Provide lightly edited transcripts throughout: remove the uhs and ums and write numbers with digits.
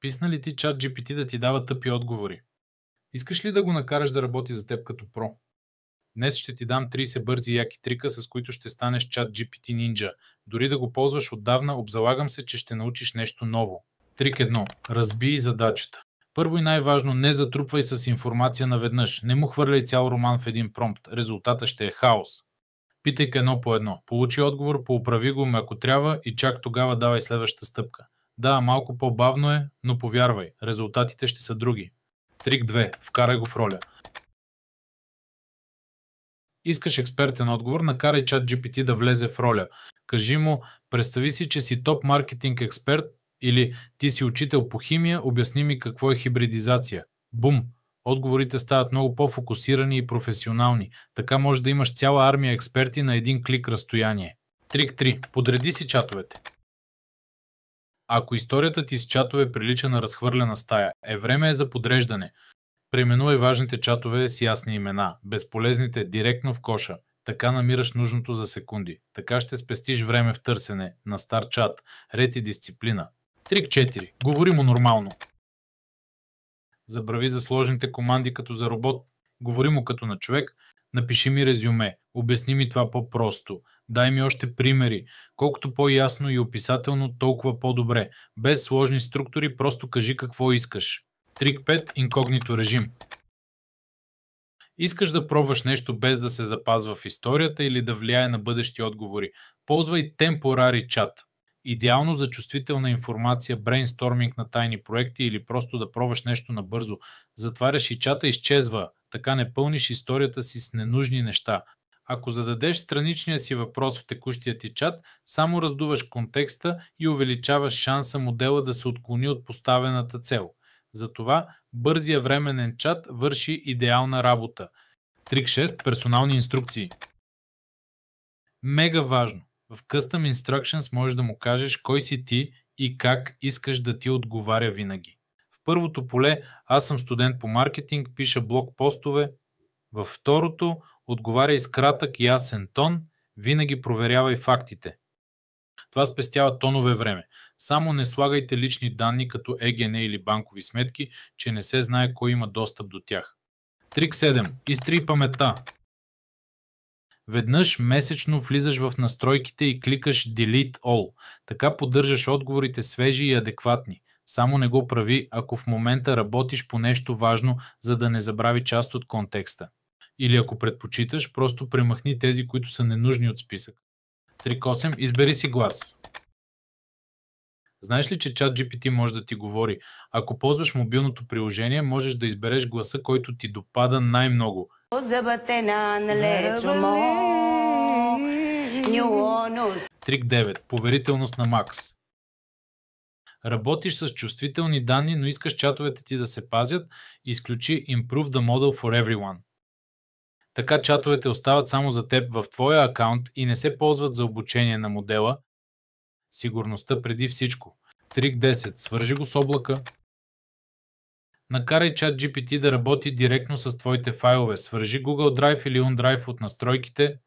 Писна ли ти ChatGPT да ти дава тъпи отговори? Искаш ли да го накараш да работи за теб като про? Днес ще ти дам 30 бързи и яки трика, с които ще станеш ChatGPT Ninja. Дори да го ползваш отдавна, обзалагам се, че ще научиш нещо ново. Трик 1. Разбий задачата. Първо и най-важно, не затрупвай с информация наведнъж. Не му хвърляй цял роман в един промпт. Резултата ще е хаос. Питай едно по едно. Получи отговор, поуправи го, ако трябва, и чак тогава давай следващата стъпка. Да, малко по-бавно е, но повярвай, резултатите ще са други. Трик 2. Вкарай го в роля. Искаш експертен отговор, накарай ChatGPT да влезе в роля. Кажи му, представи си, че си топ маркетинг експерт или ти си учител по химия, обясни ми какво е хибридизация. Бум! Отговорите стават много по-фокусирани и професионални. Така може да имаш цяла армия експерти на един клик разстояние. Трик 3. Подреди си чатовете. Ако историята ти с чатове прилича на разхвърлена стая, време е за подреждане. Преименувай важните чатове с ясни имена, безполезните директно в коша. Така намираш нужното за секунди. Така ще спестиш време в търсене на стар чат, ред и дисциплина. Трик 4. Говори му нормално. Забрави за сложните команди като за робот. Говори му като на човек. Напиши ми резюме. Обясни ми това по-просто. Дай ми още примери. Колкото по-ясно и описателно, толкова по-добре. Без сложни структури, просто кажи какво искаш. Трик 5. Инкогнито режим. Искаш да пробваш нещо без да се запазва в историята или да влияе на бъдещи отговори. Ползвай Temporary Chat. Идеално за чувствителна информация, брейнсторминг на тайни проекти или просто да пробваш нещо набързо. Затваряш и чата, изчезва. Така не пълниш историята си с ненужни неща. Ако зададеш страничния си въпрос в текущия ти чат, само раздуваш контекста и увеличаваш шанса модела да се отклони от поставената цел. Затова бързия временен чат върши идеална работа. Трик 6. Персонални инструкции. Мега важно. В Custom Instructions можеш да му кажеш кой си ти и как искаш да ти отговаря винаги. В първото поле аз съм студент по маркетинг, пиша блог постове. Във второто отговаряй с кратък и ясен тон, винаги проверявай фактите. Това спестява тонове време. Само не слагайте лични данни като ЕГН или банкови сметки, че не се знае кой има достъп до тях. Трик 7. Изтрий паметта. Веднъж месечно влизаш в настройките и кликаш Delete All. Така поддържаш отговорите свежи и адекватни. Само не го прави, ако в момента работиш по нещо важно, за да не забрави част от контекста. Или ако предпочиташ, просто премахни тези, които са ненужни от списък. Трик 8. Избери си глас. Знаеш ли, че ChatGPT може да ти говори? Ако ползваш мобилното приложение, можеш да избереш гласа, който ти допада най-много. Трик 9. Поверителност на Макс. Работиш с чувствителни данни, но искаш чатовете ти да се пазят, изключи Improve the Model for Everyone. Така чатовете остават само за теб в твоя акаунт и не се ползват за обучение на модела. Сигурността преди всичко. Трик 10. Свържи го с облака. Накарай ChatGPT да работи директно с твоите файлове. Свържи Google Drive или OneDrive от настройките.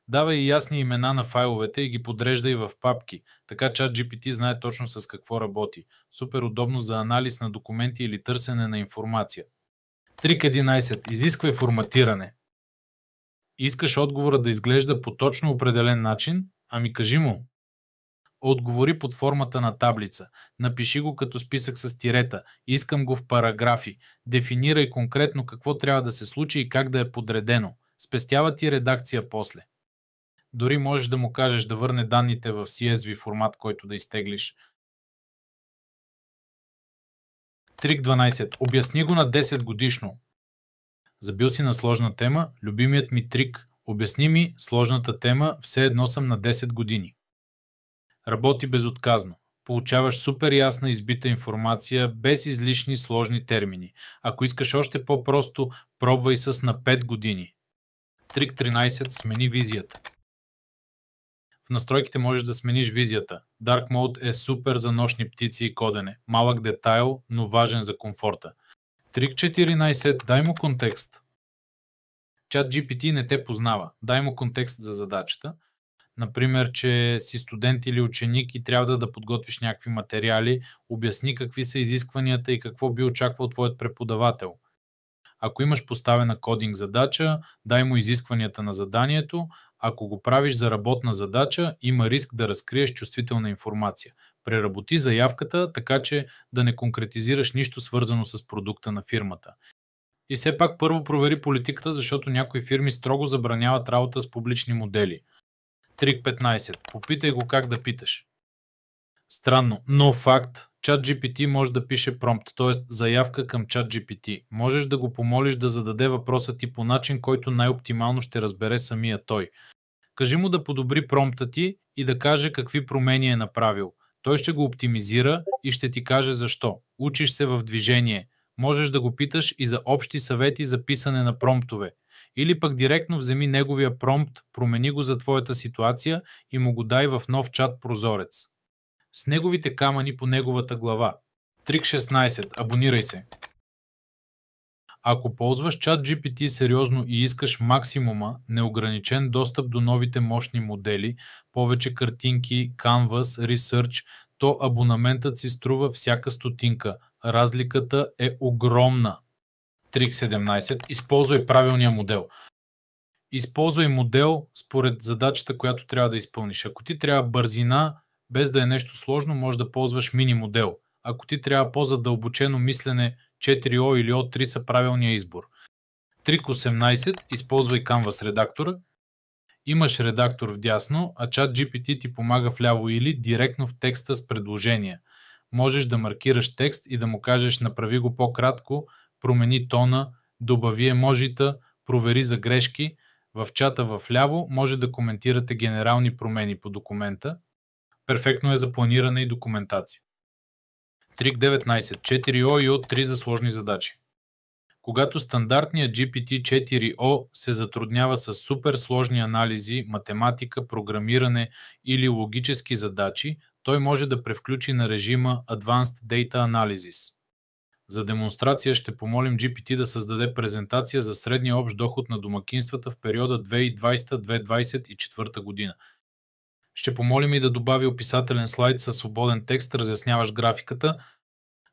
Давай и ясни имена на файловете и ги подреждай в папки. Така ChatGPT знае точно с какво работи. Супер удобно за анализ на документи или търсене на информация. Трик 11. Изисквай форматиране. Искаш отговора да изглежда по точно определен начин? Ами кажи му. Отговори под формата на таблица. Напиши го като списък с тирета. Искам го в параграфи. Дефинирай конкретно какво трябва да се случи и как да е подредено. Спестява ти редакция после. Дори можеш да му кажеш да върне данните в CSV формат, който да изтеглиш. Трик 12. Обясни го на 10 годишно. Забил си на сложна тема? Любимият ми трик. Обясни ми сложната тема, все едно съм на 10 години. Работи безотказно. Получаваш супер ясна избита информация, без излишни сложни термини. Ако искаш още по-просто, пробвай с на 5 години. Трик 13. Смени визията. В настройките можеш да смениш визията. Dark Mode е супер за нощни птици и кодене. Малък детайл, но важен за комфорта. Трик 14. Дай му контекст. ChatGPT не те познава. Дай му контекст за задачата. Например, че си студент или ученик и трябва да подготвиш някакви материали, обясни какви са изискванията и какво би очаквал твоят преподавател. Ако имаш поставена кодинг задача, дай му изискванията на заданието. Ако го правиш за работна задача, има риск да разкриеш чувствителна информация. Преработи заявката, така че да не конкретизираш нищо свързано с продукта на фирмата. И все пак първо провери политиката, защото някои фирми строго забраняват работа с публични модели. Трик 15. Попитай го как да питаш. Странно, но факт, ChatGPT може да пише промпт, т.е. заявка към ChatGPT. Можеш да го помолиш да зададе въпроса ти по начин, който най-оптимално ще разбере самия той. Кажи му да подобри промпта ти и да каже какви промени е направил. Той ще го оптимизира и ще ти каже защо. Учиш се в движение. Можеш да го питаш и за общи съвети за писане на промптове. Или пък директно вземи неговия промпт, промени го за твоята ситуация и му го дай в нов чат прозорец. С неговите камъни по неговата глава. Трик 16. Абонирай се. Ако ползваш ChatGPT сериозно и искаш максимума, неограничен достъп до новите мощни модели, повече картинки, Canvas, Research, то абонаментът си струва всяка стотинка. Разликата е огромна. Трик 17. Използвай правилния модел. Използвай модел според задачата, която трябва да изпълниш. Ако ти трябва бързина, без да е нещо сложно, може да ползваш мини модел. Ако ти трябва по-задълбочено мислене, 4O или O3 са правилния избор. Трик 18. Използвай Canvas редактора. Имаш редактор вдясно, а ChatGPT ти помага вляво или директно в текста с предложения. Можеш да маркираш текст и да му кажеш направи го по-кратко, промени тона, добави еможита, провери за грешки. В чата вляво може да коментирате генерални промени по документа. Перфектно е за планиране и документация. Трик 19. 4O и O3 за сложни задачи. Когато стандартният GPT-4o се затруднява с супер сложни анализи, математика, програмиране или логически задачи, той може да превключи на режима Advanced Data Analysis. За демонстрация ще помолим GPT да създаде презентация за средния общ доход на домакинствата в периода 2020-2024 година. Ще помолим и да добави описателен слайд със свободен текст, разясняващ графиката.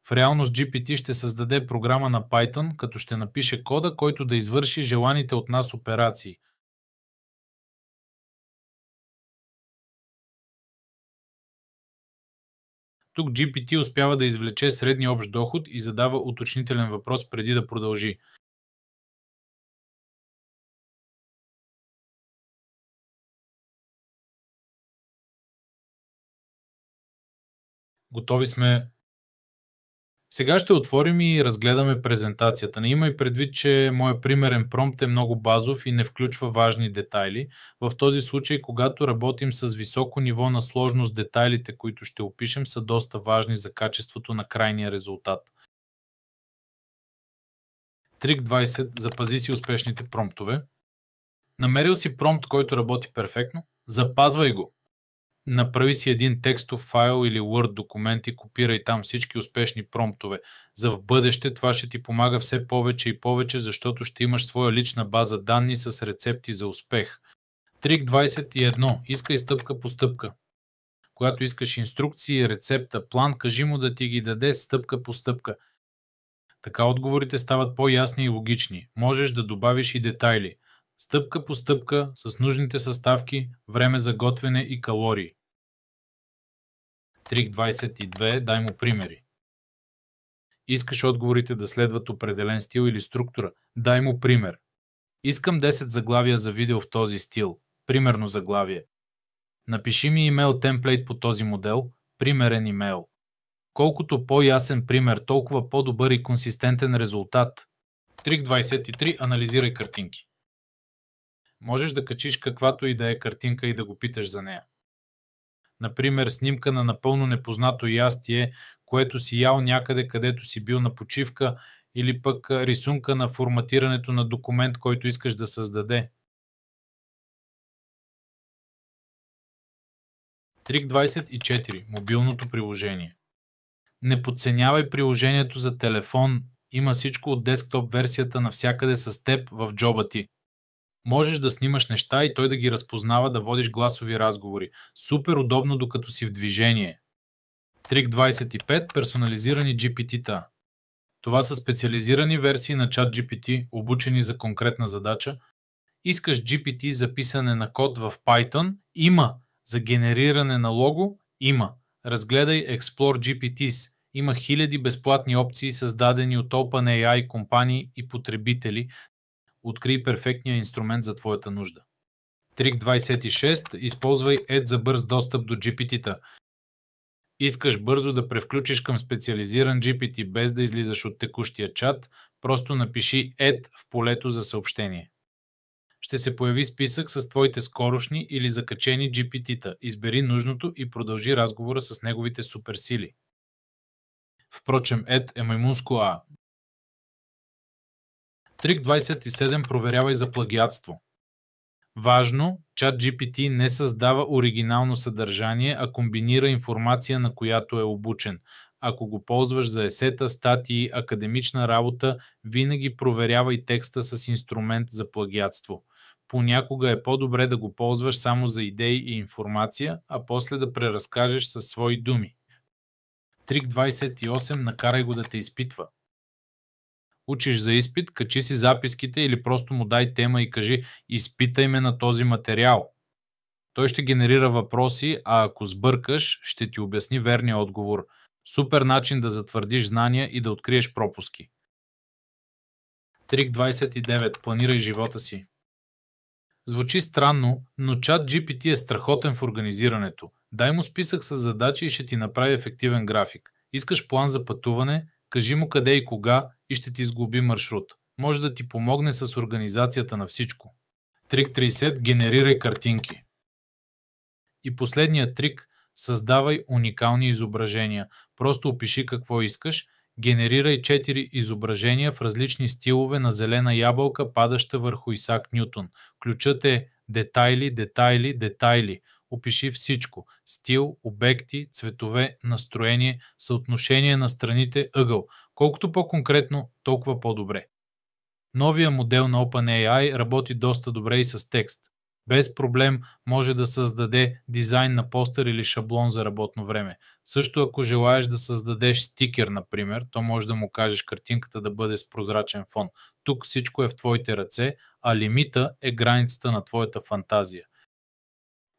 В реалност GPT ще създаде програма на Python, като ще напише кода, който да извърши желаните от нас операции. Тук GPT успява да извлече средния общ доход и задава уточнителен въпрос преди да продължи. Готови сме. Сега ще отворим и разгледаме презентацията. Не имай предвид, че моят примерен промпт е много базов и не включва важни детайли. В този случай, когато работим с високо ниво на сложност, детайлите, които ще опишем, са доста важни за качеството на крайния резултат. Трик 20. Запази си успешните промптове. Намерил си промпт, който работи перфектно? Запазвай го. Направи си един текстов файл или Word документ и копирай там всички успешни промптове. За в бъдеще това ще ти помага все повече и повече, защото ще имаш своя лична база данни с рецепти за успех. Трик 21. Искай стъпка по стъпка. Когато искаш инструкции, рецепта, план, кажи му да ти ги даде стъпка по стъпка. Така отговорите стават по-ясни и логични. Можеш да добавиш и детайли. Стъпка по стъпка, с нужните съставки, време за готвене и калории. Трик 22. Дай му примери. Искаш отговорите да следват определен стил или структура? Дай му пример. Искам 10 заглавия за видео в този стил. Примерно заглавие. Напиши ми имейл темплейт по този модел. Примерен имейл. Колкото по-ясен пример, толкова по-добър и консистентен резултат. Трик 23. Анализирай картинки. Можеш да качиш каквато и да е картинка и да го питаш за нея. Например, снимка на напълно непознато ястие, което си ял някъде, където си бил на почивка, или пък рисунка на форматирането на документ, който искаш да създаде. Трик 24. Мобилното приложение. Не подценявай приложението за телефон. Има всичко от десктоп версията навсякъде с теб в джоба ти. Можеш да снимаш неща и той да ги разпознава, да водиш гласови разговори. Супер удобно докато си в движение. Трик 25. Персонализирани GPT-та. Това са специализирани версии на ChatGPT, обучени за конкретна задача. Искаш GPT за писане на код в Python? Има. За генериране на лого? Има. Разгледай Explore GPTs. Има хиляди безплатни опции, създадени от OpenAI компании и потребители. Открий перфектния инструмент за твоята нужда. Трик 26. Използвай Add за бърз достъп до GPT-та. Искаш бързо да превключиш към специализиран GPT без да излизаш от текущия чат, просто напиши Add в полето за съобщение. Ще се появи списък с твоите скорошни или закачени GPT-та. Избери нужното и продължи разговора с неговите суперсили. Впрочем, Add е маймунско А. Трик 27. Проверявай за плагиатство. Важно, ChatGPT не създава оригинално съдържание, а комбинира информация, на която е обучен. Ако го ползваш за есета, статии, академична работа, винаги проверявай текста с инструмент за плагиатство. Понякога е по-добре да го ползваш само за идеи и информация, а после да преразкажеш със свои думи. Трик 28. Накарай го да те изпитва. Учиш за изпит, качи си записките или просто му дай тема и кажи изпитай ме на този материал. Той ще генерира въпроси, а ако сбъркаш, ще ти обясни верния отговор. Супер начин да затвърдиш знания и да откриеш пропуски. Трик 29. Планирай живота си. Звучи странно, но ChatGPT е страхотен в организирането. Дай му списък с задачи и ще ти направи ефективен график. Искаш план за пътуване? Кажи му къде и кога и ще ти сглоби маршрут. Може да ти помогне с организацията на всичко. Трик 30. Генерирай картинки. И последният трик – създавай уникални изображения. Просто опиши какво искаш, генерирай 4 изображения в различни стилове на зелена ябълка, падаща върху Исак Нютон. Ключът е детайли, детайли, детайли. Опиши всичко – стил, обекти, цветове, настроение, съотношение на страните, ъгъл. Колкото по-конкретно, толкова по-добре. Новия модел на OpenAI работи доста добре и с текст. Без проблем може да създаде дизайн на постер или шаблон за работно време. Също ако желаеш да създадеш стикер, например, то може да му кажеш картинката да бъде с прозрачен фон. Тук всичко е в твоите ръце, а лимита е границата на твоята фантазия.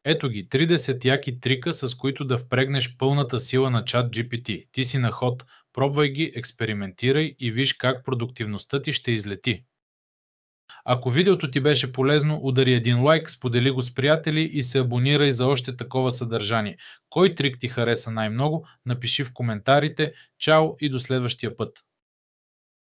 Ето ги, 30 яки трика, с които да впрегнеш пълната сила на ChatGPT. Ти си на ход, пробвай ги, експериментирай и виж как продуктивността ти ще излети. Ако видеото ти беше полезно, удари един лайк, сподели го с приятели и се абонирай за още такова съдържание. Кой трик ти хареса най-много? Напиши в коментарите. Чао и до следващия път!